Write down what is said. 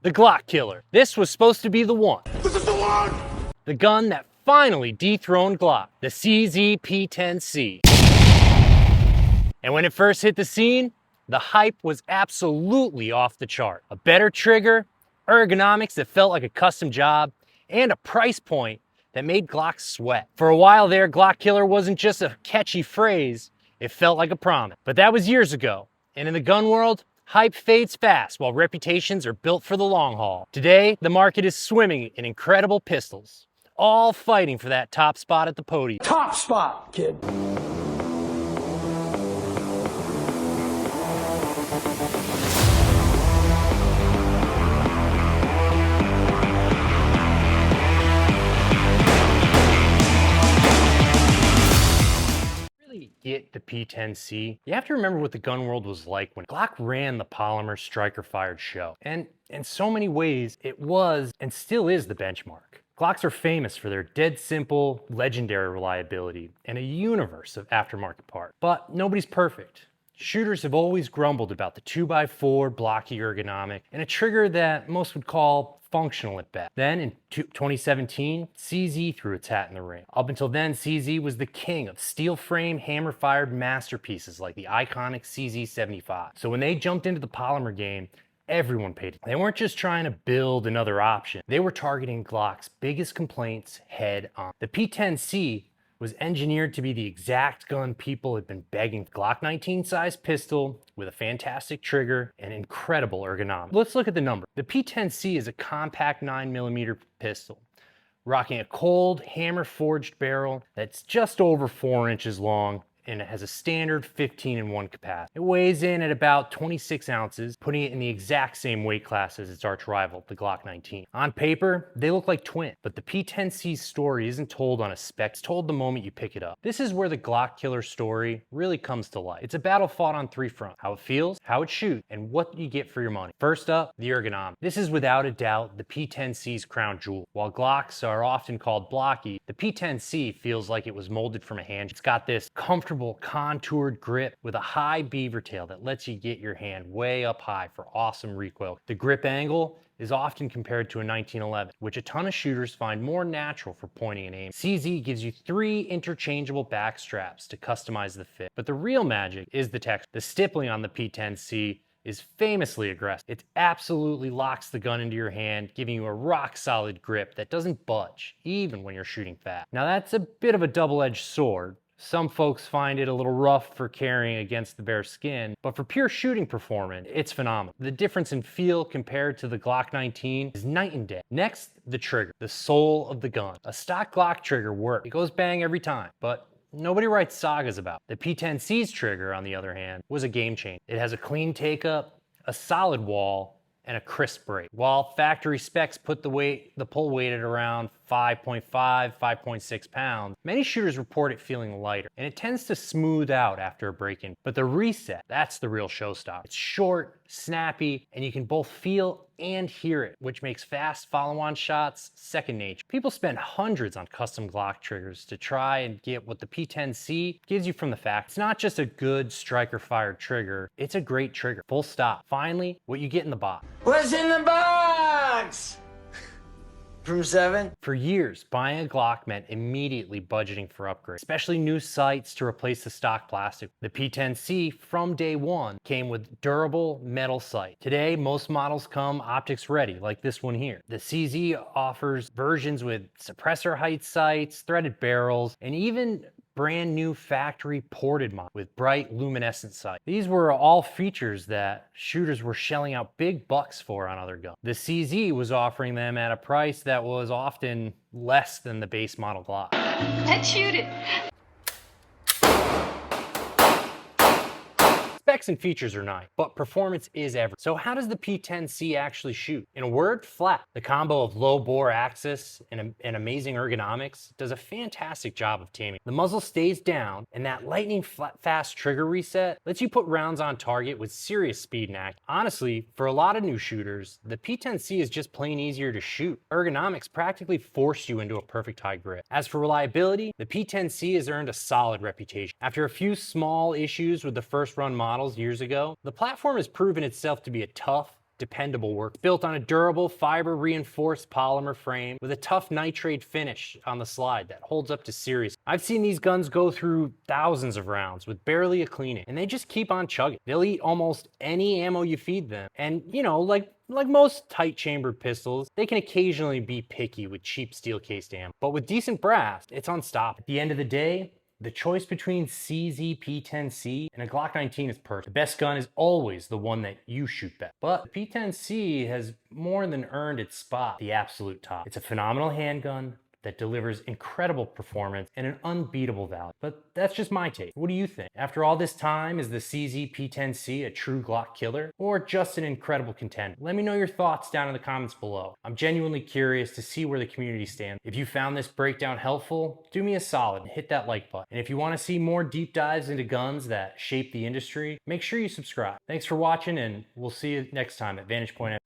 The Glock Killer. This was supposed to be the one. This is the one! The gun that finally dethroned Glock, the CZ P10C. And when it first hit the scene, the hype was absolutely off the chart. A better trigger, ergonomics that felt like a custom job, and a price point that made Glock sweat. For a while there, Glock Killer wasn't just a catchy phrase, it felt like a promise. But that was years ago, and in the gun world, hype fades fast while reputations are built for the long haul. Today, the market is swimming in incredible pistols, all fighting for that top spot at the podium. Top spot, kid. Get the P10C, you have to remember what the gun world was like when Glock ran the polymer striker-fired show. And in so many ways, it was and still is the benchmark. Glocks are famous for their dead simple, legendary reliability and a universe of aftermarket parts. But nobody's perfect. Shooters have always grumbled about the 2x4 blocky ergonomic and a trigger that most would call functional at best. Then in 2017, CZ threw its hat in the ring. Up until then, CZ was the king of steel frame, hammer fired masterpieces like the iconic CZ75. So when they jumped into the polymer game, everyone paid it. They weren't just trying to build another option. They were targeting Glock's biggest complaints head on. The P10C was engineered to be the exact gun people had been begging. Glock 19 size pistol with a fantastic trigger and incredible ergonomics. Let's look at the number. The P10C is a compact 9mm pistol, rocking a cold hammer forged barrel that's just over 4 inches long, and it has a standard 15-in-1 capacity. It weighs in at about 26 ounces, putting it in the exact same weight class as its arch rival, the Glock 19. On paper, they look like twins, but the P10C's story isn't told on a spec, it's told the moment you pick it up. This is where the Glock Killer story really comes to life. It's a battle fought on 3 fronts: how it feels, how it shoots, and what you get for your money. First up, the ergonomics. This is without a doubt the P10C's crown jewel. While Glocks are often called blocky, the P10C feels like it was molded from a hand. It's got this comfortable contoured grip with a high beaver tail that lets you get your hand way up high for awesome recoil. The grip angle is often compared to a 1911, which a ton of shooters find more natural for pointing and aiming. CZ gives you 3 interchangeable back straps to customize the fit, but the real magic is the texture. The stippling on the P10C is famously aggressive. It absolutely locks the gun into your hand, giving you a rock solid grip that doesn't budge, even when you're shooting fast. Now that's a bit of a double-edged sword. Some folks find it a little rough for carrying against the bare skin, but for pure shooting performance, it's phenomenal. The difference in feel compared to the Glock 19 is night and day. Next, the trigger, the soul of the gun. A stock Glock trigger works. It goes bang every time, but nobody writes sagas about it. The P10C's trigger, on the other hand, was a game changer. It has a clean take-up, a solid wall, and a crisp break. While factory specs put the pull weight at around 5.5, 5.6 pounds, many shooters report it feeling lighter, and it tends to smooth out after a break-in. But the reset, that's the real showstopper. It's short, snappy, and you can both feel and hear it, which makes fast follow-on shots second nature. People spend hundreds on custom Glock triggers to try and get what the P10C gives you from the fact. It's not just a good striker-fired trigger, it's a great trigger, full stop. Finally, what you get in the box. What's in the box? From 7? For years, buying a Glock meant immediately budgeting for upgrades, especially new sights to replace the stock plastic. The P10C from day one came with durable metal sight. Today, most models come optics ready, like this one here. The CZ offers versions with suppressor height sights, threaded barrels, and even brand new factory ported model with bright luminescent sight. These were all features that shooters were shelling out big bucks for on other guns. The CZ was offering them at a price that was often less than the base model Glock. Let's shoot it. Specs and features are nice, but performance is everything. So how does the P10C actually shoot? In a word, flat. The combo of low bore axis and amazing ergonomics does a fantastic job of taming. The muzzle stays down, and that lightning fast trigger reset lets you put rounds on target with serious speed and act. Honestly, for a lot of new shooters, the P10C is just plain easier to shoot. Ergonomics practically force you into a perfect high grip. As for reliability, the P10C has earned a solid reputation. After a few small issues with the first run models years ago, the platform has proven itself to be a tough, dependable work, built on a durable fiber-reinforced polymer frame with a tough nitrate finish on the slide that holds up to serious. I've seen these guns go through thousands of rounds with barely a cleaning, and they just keep on chugging. They'll eat almost any ammo you feed them, and you know, like most tight chambered pistols, they can occasionally be picky with cheap steel cased ammo, but with decent brass, it's unstoppable. At the end of the day, the choice between CZ P10C and a Glock 19 is perfect. The best gun is always the one that you shoot best. But the P10C has more than earned its spot at the absolute top. It's a phenomenal handgun that delivers incredible performance and an unbeatable value. But that's just my take. What do you think? After all this time, is the CZ P10C a true Glock killer or just an incredible contender? Let me know your thoughts down in the comments below. I'm genuinely curious to see where the community stands. If you found this breakdown helpful, do me a solid and hit that like button. And if you want to see more deep dives into guns that shape the industry, make sure you subscribe. Thanks for watching, and we'll see you next time at Vantage Point.